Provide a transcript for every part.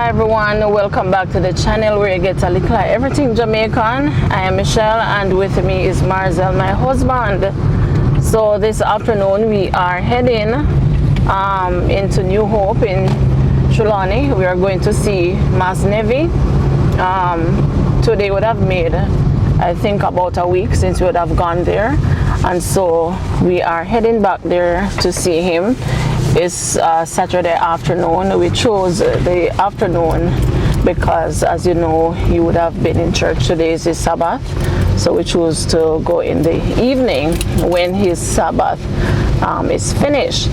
Hi everyone, welcome back to the channel where you get a little everything Jamaican. I am Michelle and with me is Marcel, my husband. So this afternoon we are heading into New Hope in Trelawney. We are going to see Mass Nevi. Today would have made, I think, about a week since we would have gone there, and so we are heading back there to see him. It's Saturday afternoon. We chose the afternoon because, as you know, he would have been in church. Today is his Sabbath, so we chose to go in the evening when his Sabbath is finished.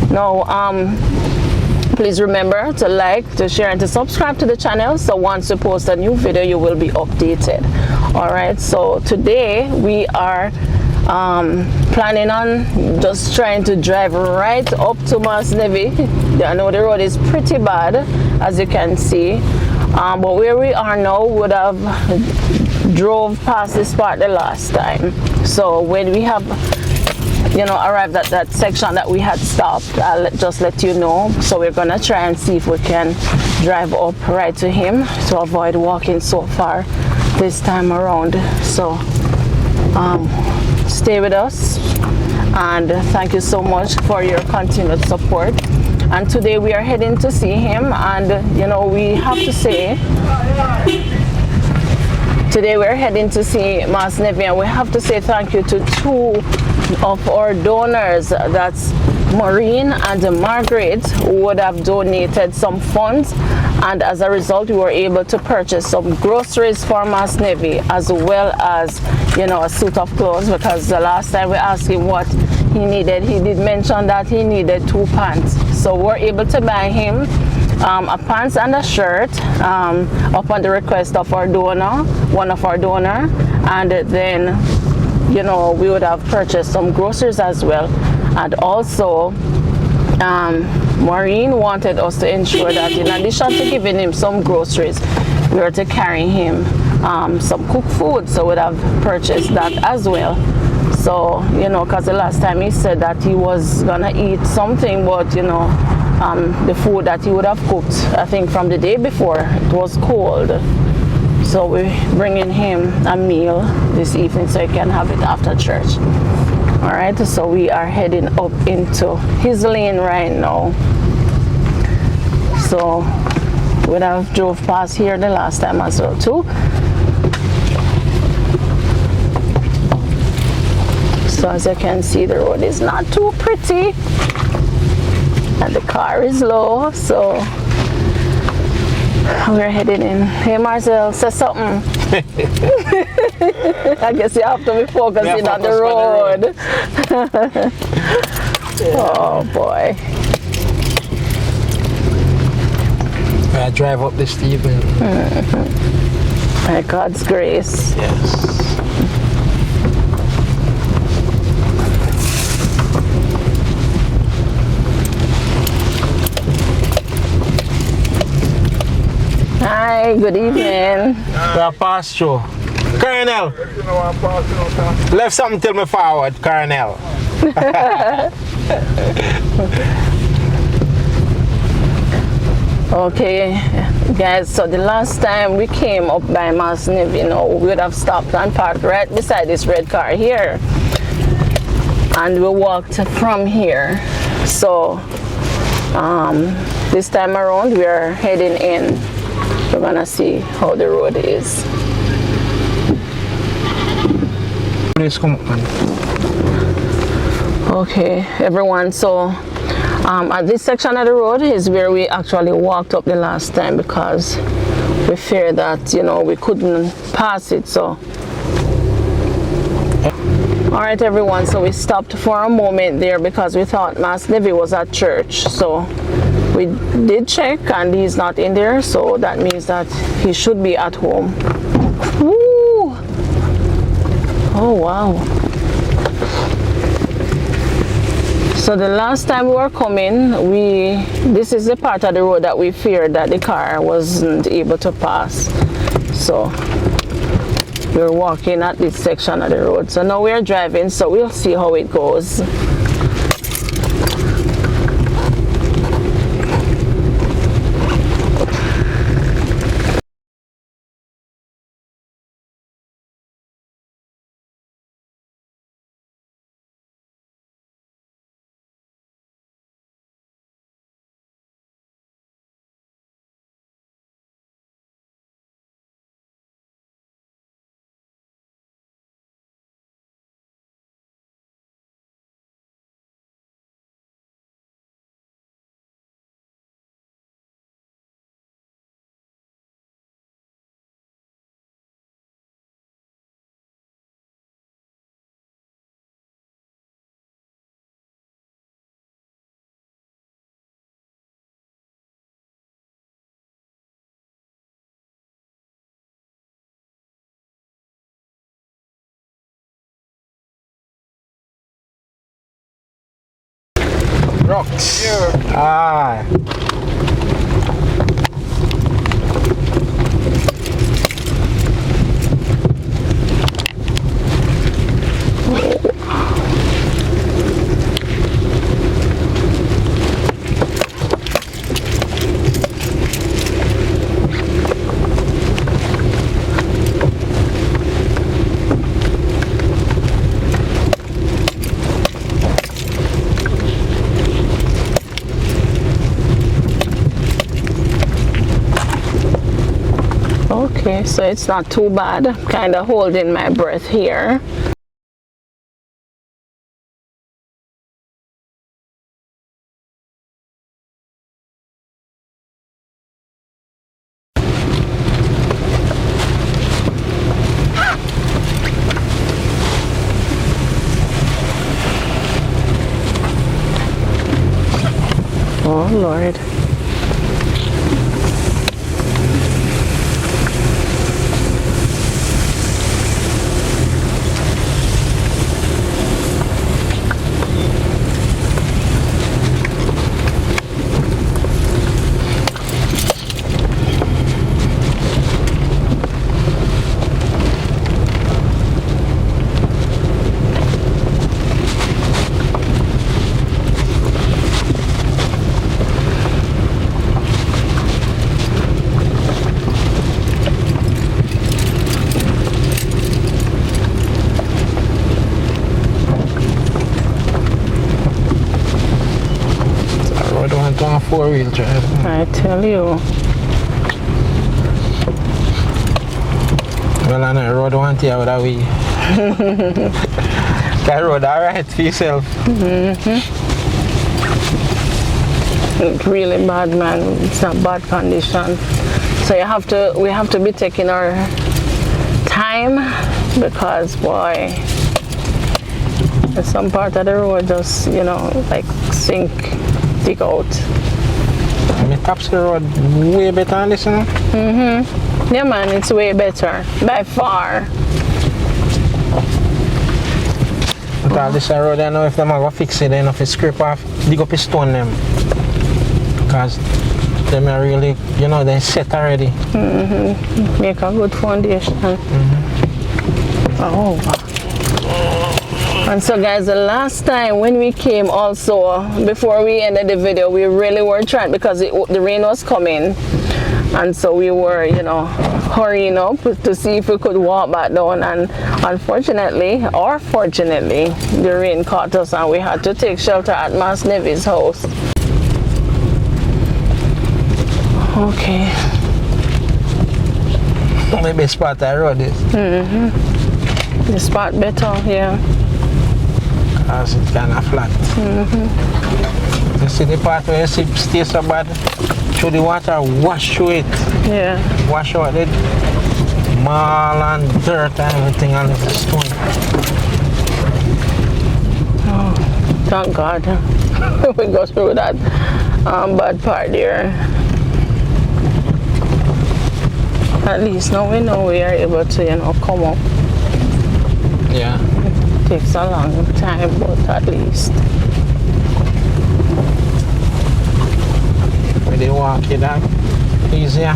Now, please remember to like, to share, and to subscribe to the channel, so once we post a new video you will be updated. All right, so today we are planning on just trying to drive right up to Mass Nevi. I know the road is pretty bad, as you can see, but where we are now would have drove past this part the last time. So when we have, you know, arrived at that section that we had stopped, I'll just let you know. So we're gonna try and see if we can drive up right to him to avoid walking so far this time around. So stay with us, and thank you so much for your continued support. And today we are heading to see him, and you know, we have to say, today we're heading to see Mass Nevi, and we have to say thank you to two of our donors. That's Maureen and Margaret, who would have donated some funds, and as a result we were able to purchase some groceries for Mass Nevi, as well as, you know, a suit of clothes, because the last time we asked him what he needed, he did mention that he needed 2 pants. So we're able to buy him a pants and a shirt upon the request of our donor, one of our donor, and then, you know, we would have purchased some groceries as well. And also Maureen wanted us to ensure that in addition to giving him some groceries, we were to carry him some cooked food, so we'd have purchased that as well. So, you know, because the last time he said that he was gonna eat something, but you know, the food that he would have cooked, I think from the day before, it was cold. So we're bringing him a meal this evening so he can have it after church. All right, so we are heading up into his lane right now. So we have drove past here the last time as well too. So as you can see, the road is not too pretty and the car is low, so we're heading in. Hey Marcel, say something. I guess you have to be focusing on the road. Oh boy. I drive up this evening. By God's grace. Yes. Hi, good evening. We are past through. Colonel, left something till me forward, Colonel. Okay, guys, so the last time we came up by Mass Nevi, you know, we would have stopped and parked right beside this red car here, and we walked from here. So this time around we are heading in. We're gonna see how the road is. Please come on. Okay, everyone, so at this section of the road is where we actually walked up the last time, because we feared that, you know, we couldn't pass it. So all right, everyone, so we stopped for a moment there because we thought Mass Nevi was at church. So we did check and he's not in there, so that means that he should be at home. Woo! Oh wow. So the last time we were coming, this is the part of the road that we feared that the car wasn't able to pass. So we're walking at this section of the road. So now we're driving, so we'll see how it goes. Rocks. Ah. Okay, so it's not too bad. Kind of holding my breath here. Oh Lord. On 4-wheel drive. I tell you. Well, on the road one here with a wheel. That road alright for yourself. It's really bad, man. It's not bad condition. So we have to be taking our time because boy, there's some part of the road just, you know, like dig out. I mean, Topsy Road way better than this, you know? Yeah, man, it's way better by far. But all this road, I know if them are going to fix it, then if it scrape off, dig up a stone them. Because them are really, you know, they're set already. Make a good foundation. Oh. And so guys, the last time when we came also, before we ended the video, we really were trying because the rain was coming. And so we were, you know, hurrying up to see if we could walk back down. And unfortunately, or fortunately, the rain caught us and we had to take shelter at Mass Nevi's house. Okay. Maybe spot that road is. The spot better, yeah. Because it's kind of flat. You see the part where you see stay so bad, through the water, wash through it. Yeah. Wash out it. Mall and dirt and everything on the stone. Oh, thank God. We go through that bad part there. At least now we know we are able to, you know, come up. Yeah. It takes a long time, but at least. When they walk it out, easier.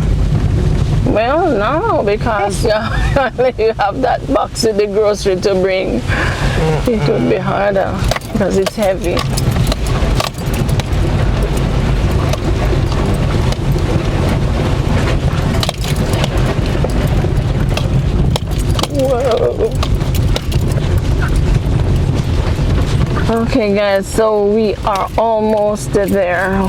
Well, no, because you have that box with the grocery to bring. It would be harder because it's heavy. Whoa. Okay guys, so we are almost there.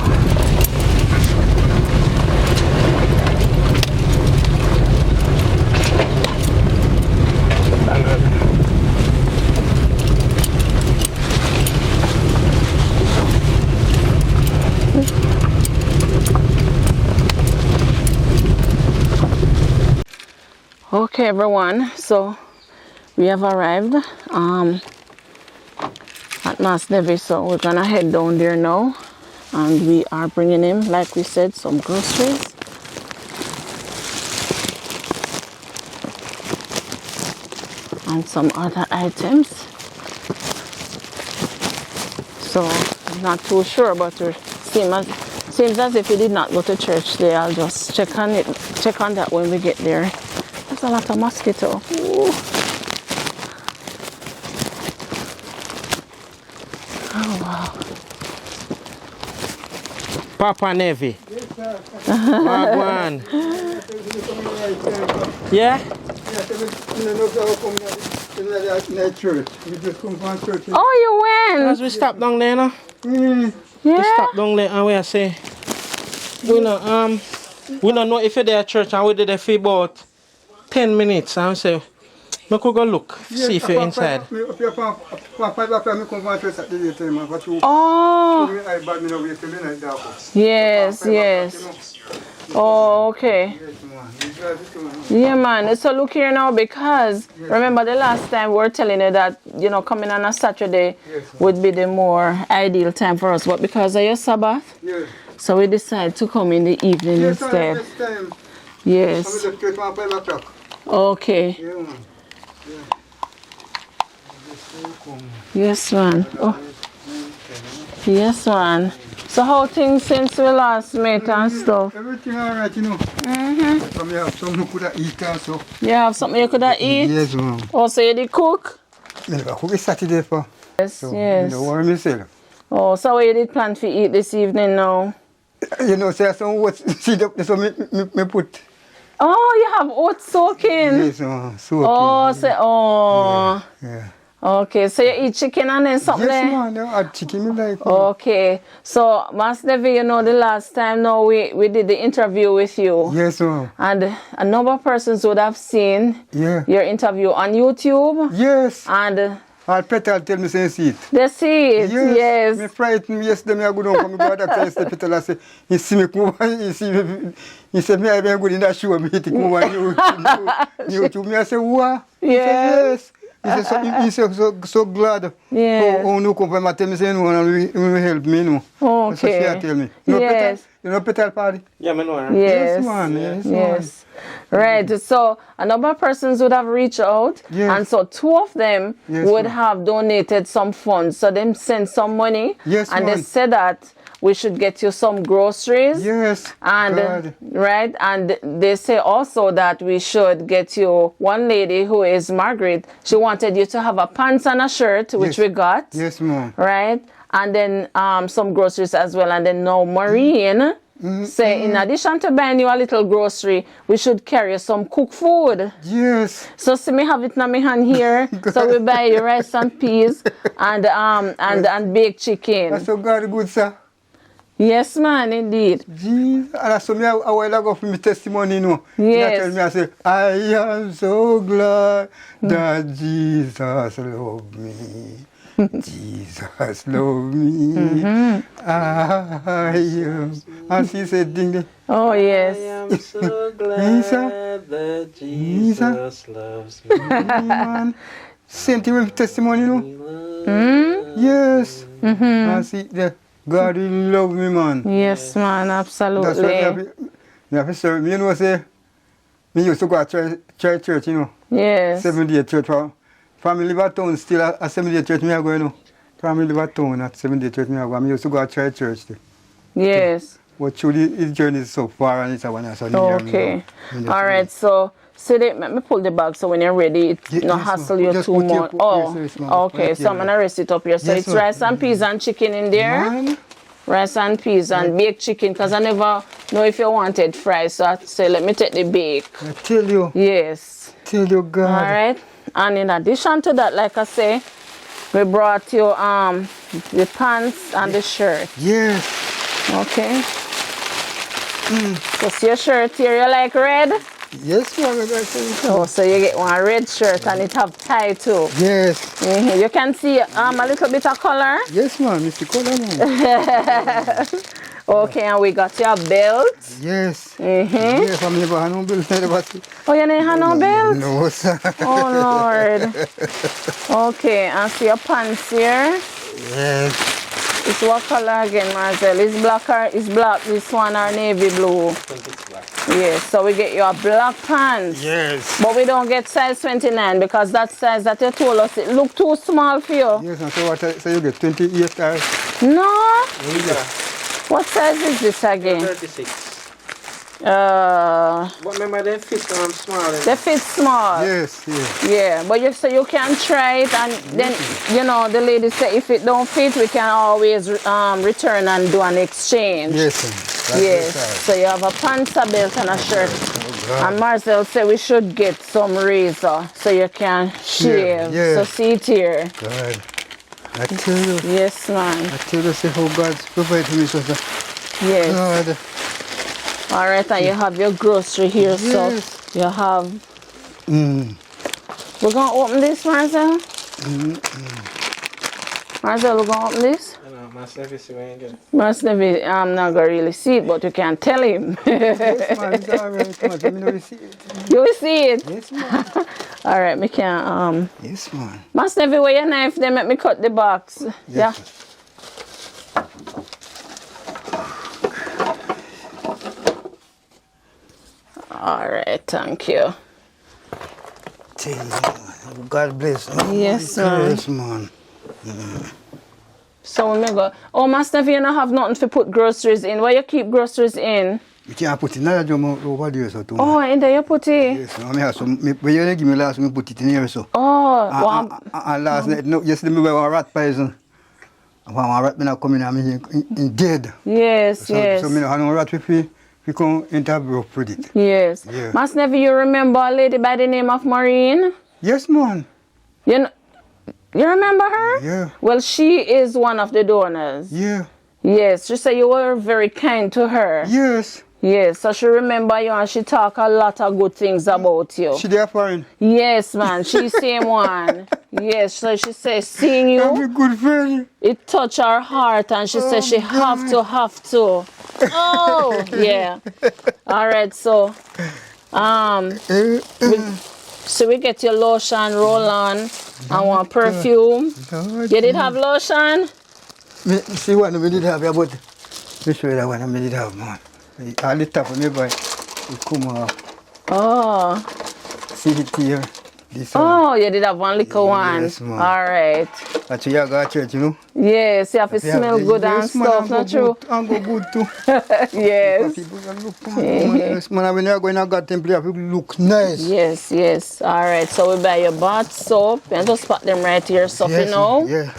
Okay everyone, so we have arrived at Mass Nevi, so we're gonna head down there now and we are bringing him, like we said, some groceries. And some other items. So I'm not too sure, but it seems as if he did not go to church today. I'll just check on that when we get there. There's a lot of mosquito. Ooh. Oh wow. Papa Nevi. Yes, sir. Wagwan. Yeah? Oh, you went? As we stop down there, no? We Yeah. stop down there and we say, we don't know if you're there at church and we did there for about 10 minutes and say, we could go look, see if you're inside. Oh. Yes, yes. Oh, okay. Yeah, man. So look here now, because remember the last time we were telling you that, you know, coming on a Saturday would be the more ideal time for us. But because of your Sabbath, so we decided to come in the evening instead. Yes. Okay. Yes, man. Oh. Yes, man. So how things since we last met and stuff? Everything alright, you know. From have something you could eat also. You have something you could eat? Yes, ma'am. Oh, so you did cook? I cook Saturday for. Yes, So, yes. You know what myself. Oh, so what you did plan to eat this evening now? You know, say some oats seed up, so me put. Oh, you have oats soaking? Yes, ma'am. So Oh, so, oh. Yeah. Okay, so you eat chicken and then something? Yes, ma'am. I had chicken me like. Okay, so Mass Nevi, you know, the last time now we did the interview with you. Yes, ma'am. And a number of persons would have seen your interview on YouTube. Yes. And I'll Peter tell me say see it. they see it, yes. Me frightened yesterday, me I go down come go doctor yesterday, Peter I say, he see me come over, he said me I been good in that show, me to come over YouTube. Me I say, what? He said, yes. He said, so glad. Yeah. Oh, no come and tell me say no, and will help me, no. Okay. So she tell me. Yes. You know Peter party? Yeah, I know. Right? Yes. Yes, man. Yes, Yes. Right. So a number of persons would have reached out, and so two of them would have donated some funds. So them sent some money, and they said that we should get you some groceries. Yes. And right, and they say also that we should get you one lady who is Margaret. She wanted you to have a pants and a shirt, which we got. Yes, ma'am. Right, and then some groceries as well. And then now Maureen say in addition to buying you a little grocery, we should carry some cooked food. Yes. So see me have it in my hand here. So we buy you rice and peas and baked chicken. That's so God good, sir. Yes, man, indeed. Jesus, and I saw me a while ago for my testimony, you know. Yes. Tell me, I say, I am so glad that Jesus loved me. Jesus loved me. I am. And she said, ding ding. Oh, yes. I am so glad that Jesus loves me. Man. Same thing with testimony, you know. Yes. And see, God really love me, man. Yes, man, absolutely. That's what me have to serve. You know, say, me used to go to church, you know. Yes. 7-day church. Family live at town still at 7-day church, me I go, you know. Family live at town at 7-day church, me I go. I used to go to church. Yes. But through his journey is so far and it's a one. Okay. All right, so let me pull the bag so when you're ready, it not hassle you too much. Oh, okay. So I'm going to rest it up here. So it's rice and peas and chicken in there. Man. Rice and peas and baked chicken, because I never know if you wanted fries. So I say, let me take the bake. I tell you. Yes. Tell you, God. All right. And in addition to that, like I say, we brought you the pants and the shirt. Yes. Okay. So see your shirt here, you like red? Yes, ma'am. Oh, so you get one red shirt and it have tie too. Yes. You can see a little bit of color. Yes, ma'am. It's the color, ma'am. Okay, and we got your belt. Yes. Yes, I never had no belt. Oh, you didn't have no belt? No, sir. Oh, Lord. Okay, and see your pants here. Yes. It's what color again, Marcel? It's black or it's black, this one or navy blue? I think it's black. Yes, so we get you a black pants. Yes. But we don't get size 29 because that size that you told us, it look too small for you. Yes, and so what? So you get 28 size. No. Yeah. What size is this again? 36. But But remember they fit small. they fit small. Yes, yes. Yeah, but you say you can try it, and then you know the lady say if it don't fit, we can always return and do an exchange. Yes, sir. That's Yes. the size. So you have a pants, a belt, and a shirt. God. And Marcel said we should get some razor so you can shave. yeah. So see it here. God. I tell you. Yes, man. I tell you, say how God's provided me, sister. Yes. God. All right, and you have your grocery here, Yes. so you have. We're gonna open this, Marcel. Marcel, we're gonna open this. I know, Mass Nevi see when you get it. Mass Nevi, I'm not gonna really see it, but you can tell him. Yes, man. It's all right, man. Let me know you see it. You will see it. Yes, man. All right, me can Yes, man. Mass Nevi, where your knife? They make me cut the box. Yeah. Yes, All right, thank you. Tell you, man. God bless. Oh, Yes, my man. goodness, man. So when me go, oh, Mass Nevi, you don't have nothing to put groceries in. Where you keep groceries in? You can't put it in another drum over there, so too. Oh, in there you put it. Yes, I have some. When you give me last, me put it in here, so. Oh, And last night, no, yesterday, me were rat poison. And when rat me not coming, I'm in dead. yes, So, yes. so me no have no rat with me. We come interview with it. Yes. Yeah. Mass Nevi, you remember a lady by the name of Maureen? Yes, man. You remember her? Yeah. Well, she is one of the donors. Yeah. Yes. She said you were very kind to her. Yes. Yes. So she remember you and she talk a lot of good things about you. She there foreign. Yes, man. She's same one. Yes. So she says seeing I'm a you, good friend. it touched her heart, and she said she have to. Oh, yeah. All right. So, so we get your lotion, roll on, and one perfume. Lord, You did have lotion? me, see what we did have here, but me show you that one I did have, man. All the top of me, boy. It come off. Oh. See it here. This one. Oh, you did have one little one. Yes, ma'am. All right. That's why you go to church, you know. Yes, you have to smell good and yes, man, stuff, not true? And go good too. Yes. People can look, man. Yes, man, when you go in a God temple, you have to look nice. Yes, yes. All right. So we buy your bath soap and just put them right here, so you know. Yeah.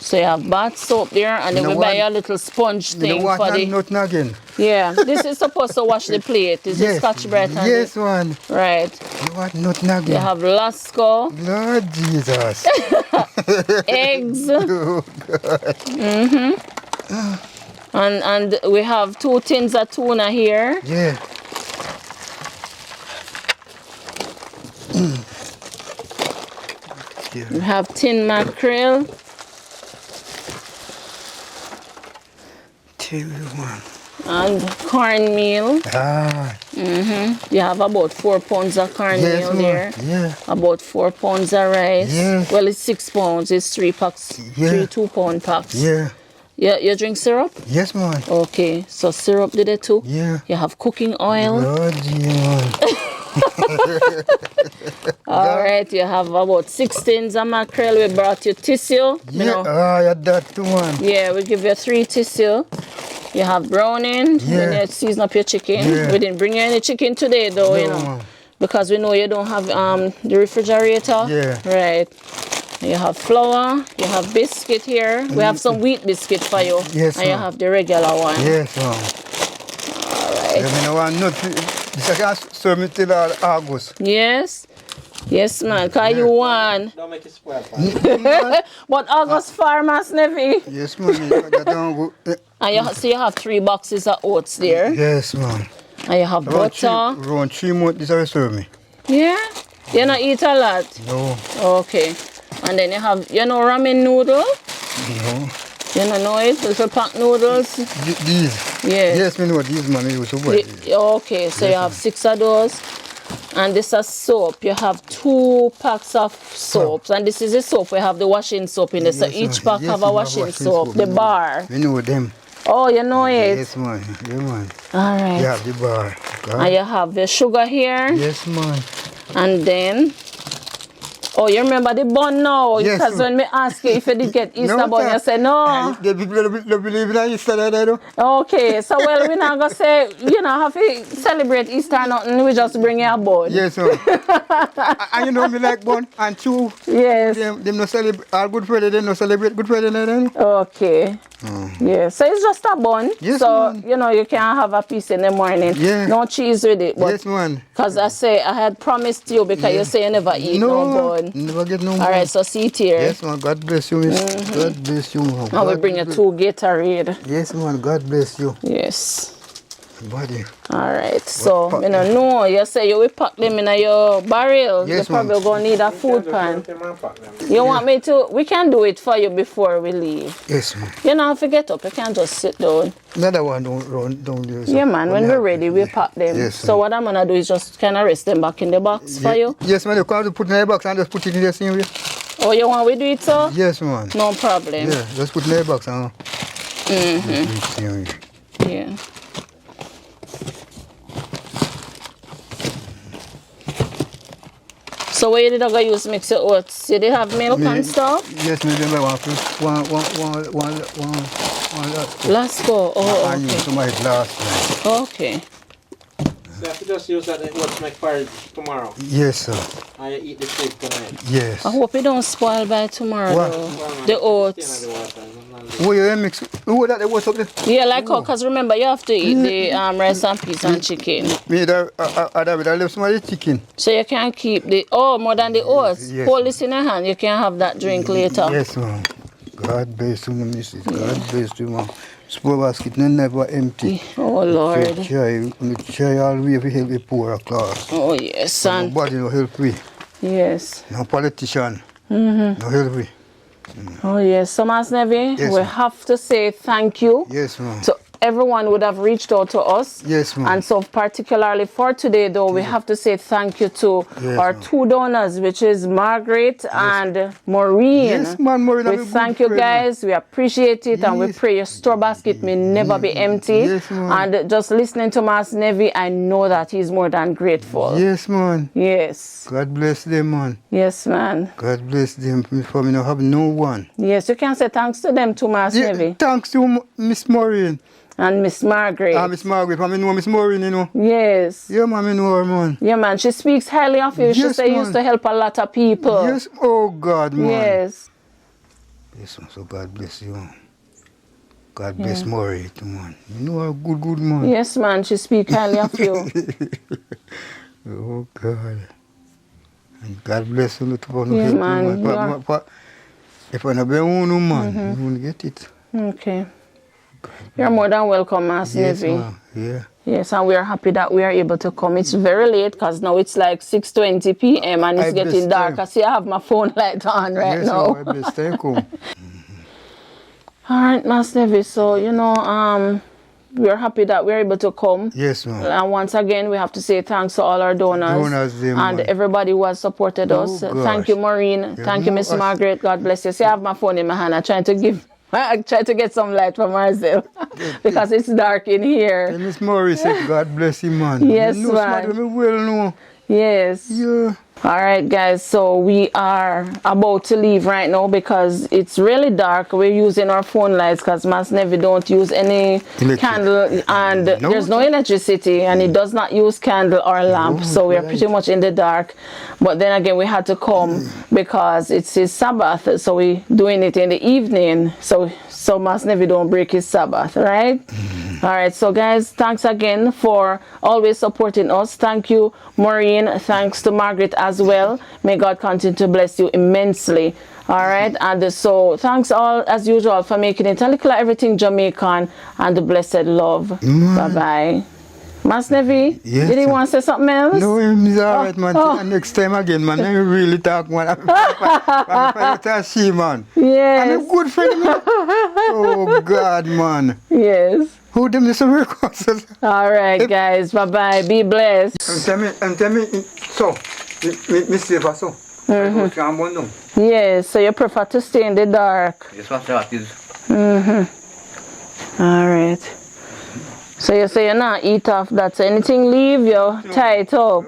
So you have bath soap there, and then You we know buy what? your little sponge You thing know what? for the. Nothing again. Yeah, this is supposed to wash the plate. This is Scotch Brite. And Yes, man. Right. You want nothing again. You have Lasco, Lord Jesus. eggs, Oh, God. and we have 2 tins of tuna here. Yeah. We have tin mackerel. Tell you one. And cornmeal. Ah. You have about 4 pounds of cornmeal Yes, man. there. Yeah. About 4 pounds of rice. Yeah. Well, it's 6 pounds. It's 3 packs. Yeah. 3 2-pound packs. Yeah. You drink syrup? Yes, man. Okay. So syrup did it too? Yeah. You have cooking oil. Lord, man. All right. You have about 6 tins of mackerel. We brought you tissue. You Yeah. know. Ah, that too, man. Yeah, we give you 3 tissue. You have browning. Yeah. When you season up your chicken. Yeah. We didn't bring you any chicken today, though. You No, know. man. Because we know you don't have the refrigerator. Yeah. Right. You have flour, you have biscuit here. We have some wheat biscuit for you. Yes, and you ma'am. have the regular one. Yes, man. All right. You know, want nothing. This I can serve me till August. Yes. Yes, man. Because you want. Don't make it spoil, man. But August Farmers Nevi. Yes, man. That don't go. And you have 3 boxes of oats there. Yes, man. And you have butter. Around 3 months, this will serve me. Yeah. You don't eat a lot. No. Okay. And then you have, ramen noodle. No. You don't know it? Little pack noodles. These. Yes. Yes, me know these, man. I used to buy these. Okay, so you have 6 of those. And this is soap. You have 2 packs of soaps. And this is the soap. We have the washing soap in there. So each pack have a washing soap. The bar. We know them. Oh, you know it? Yes, man. Yeah, man. All right. You have the bar. And you have the sugar here. Yes, man. And then... Oh, you remember the bun now? Yes, because when me ask you if you did get Easter bun, you say no. The people don't believe in Easter, they do. Okay, so well, we're not going to say, you know, have to celebrate Easter or nothing. We just bring you a bun. Yes, sir. And you know me like bun and two. Yes. Them no celebrate, all Good Friday, they no celebrate Good Friday, then. Okay. Yeah, so it's just a bun. Yes, so, man. you know, you can have a piece in the morning. Yeah. No cheese with it. But Yes, man. because I say, I had promised you because you say you never eat no bun. Never get no All bun. right, so see it here. Yes, man. God bless you, miss. God bless you, man. Now we bring you 2 Gatorade. Yes, man. God bless you. Yes. Body. All right, so you know, you say you will pack them in your barrel. Yes, you probably gonna need a food pan. You want me to? We can do it for you before we leave. Yes, man. You know, if you get up, you can't just sit down. Another one don't do Yeah, man. When we're ready, we pack them. Yes, so what I'm gonna do is just kind of rest them back in the box for you. Yes, man. You can't put in the box and just put it in the same way. Oh, you want we do it so? Yes, man. No problem. Yeah, just put in the box and. Yeah. So what you did I use mix your oats? You did have milk and stuff? Yes, me remember one. Let's go. Oh, I used to my last night. okay. So you have to just use that in what make porridge tomorrow. Yes, sir. And you eat the steak tonight. Yes. I hope it don't spoil by tomorrow What? though. The oats. Oh, you mix. Oh, that was up there. Yeah, like how, because remember you have to eat the rice and peas and chicken. Me, I left some of the chicken. So you can keep the, more than the oats. Yes. Hold this in your hand, you can have that drink later. Yes, ma'am. God bless you, missus. God bless you, ma'am. Small basket never empty. Oh Lord. Try all way to help the poorer class. Oh yes, son. Nobody no help we. Yes. No politician. No help we. Oh yes. So Mass Nevi, Yes, we ma'am. have to say thank you. Yes, ma'am. So everyone would have reached out to us. Yes, ma'am. And so particularly for today though, we have to say thank you to Yes, our ma'am. 2 donors, which is Margaret and Maureen. Yes, man, Maureen, I'm We a good thank you friend. guys. We appreciate it and we Yes. pray your store basket may never be empty. Yes, ma'am. And just listening to Mass Nevi, I know that he's more than grateful. Yes, man. Yes. God bless them, man. Yes, man. God bless them. For me, no have no one. Yes, you can say thanks to them too, Mass Yeah, Nevi. thanks to Miss Maureen. And Miss Margaret. Miss Margaret, I know Miss Maureen, you know. Yes. Yeah, man, I know her, man. Yeah, man. She speaks highly of you. She Yes, say you man. used to help a lot of people. Yes, oh God, man. Yes. Yes, man, so God bless you. God bless Maureen, too, man. You know her good, man. Yes, man. She speaks highly of you. Oh God. And God bless you, little one. Yeah, man, you are- If I never own man, you won't get it. Okay. You're more than welcome, Mass Yes, Nevi. man. Yeah. Yes, and we are happy that we are able to come. It's very late because now it's like 6:20 p.m. and it's I bless getting dark. time. I see I have my phone light on right Yes, now. I bless. Thank you. All right, Mass Nevi. So, we are happy that we're able to come. Yes, man. And once again, we have to say thanks to all our donors, Them, and man. everybody who has supported Oh, us. gosh. Thank you, Maureen. Thank you, no, Miss I- Margaret. God bless you. See, I have my phone in my hand. I try to get some light for Marcel because it's dark in here. And Miss Maureen said, God bless you, man. Yes, you know, man. Smart, me well know. Yes. Yeah. All right, guys. So we are about to leave right now because it's really dark. We're using our phone lights because Mass Nevi don't use any Electric. candle, and there's no electricity, and it does not use candle or lamp. So we are pretty much in the dark. But then again, we had to come because it's his Sabbath, so we doing it in the evening. So Mass Nevi don't break his Sabbath, right? All right. So guys, thanks again for always supporting us. Thank you, Maureen. Thanks to Margaret as well. May God continue to bless you immensely. All right. And so thanks all as usual for making it a little everything Jamaican and the blessed love. Bye-bye. Mass Nevi, Yes, did you sir. want to say something else? No, it's all right, man. oh. And next time again, man. I really talk, man. I'm to see, man. Yes. I'm a good friend, man. Oh, God, man. Yes. Who them this records? All right, guys. Bye-bye. Be blessed. And tell me, so, me save us so. Yes, so you prefer to stay in the dark. Yes, what that is. All right. So you say you're not eat off that. So anything leave, you tie it up.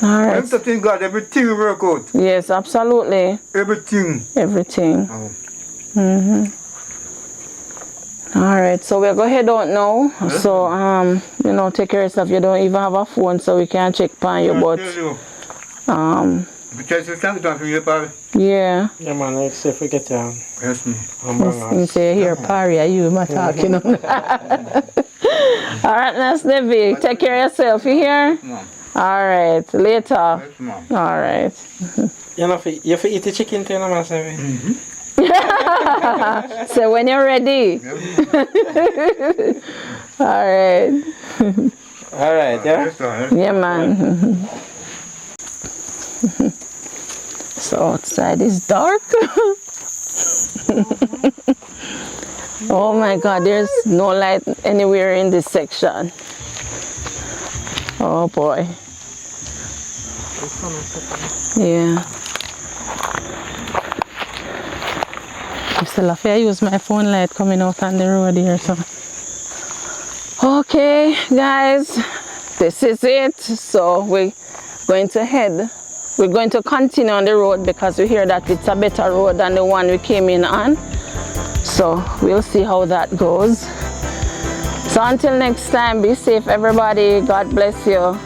All right. Thank God, everything will work out. Yes, absolutely. Everything. Everything. All right, so we'll go ahead out now. So you know, take care of yourself. You don't even have a phone, so we can check on you. But because you can't do it from yeah. Yeah, man, let's see if we get down. Yes, me. You say here, Parry, are you my talking? All right, Mass Nevi, take care of yourself. You hear? Mom. All right, later. All Yes, Mom. right. You know, you have to eat the chicken too, Mass Nevi. So when you're ready. All right. All right, yeah? Yes, sir. Yeah, man. So outside is dark. Oh my God, there's no light anywhere in this section. Oh boy. Yeah. I still have to use my phone light coming out on the road here. So. Okay, guys, this is it. So we're going to head. We're going to continue on the road because we hear that it's a better road than the one we came in on. So we'll see how that goes. So until next time, be safe, everybody. God bless you.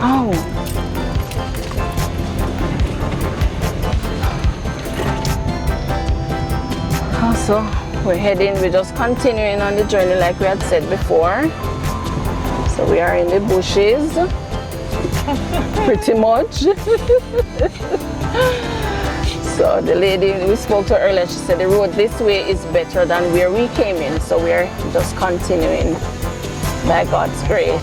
Oh. Also, we're just continuing on the journey like we had said before. So we are in the bushes. Pretty much. So the lady we spoke to earlier, she said the road this way is better than where we came in. So we are just continuing by God's grace.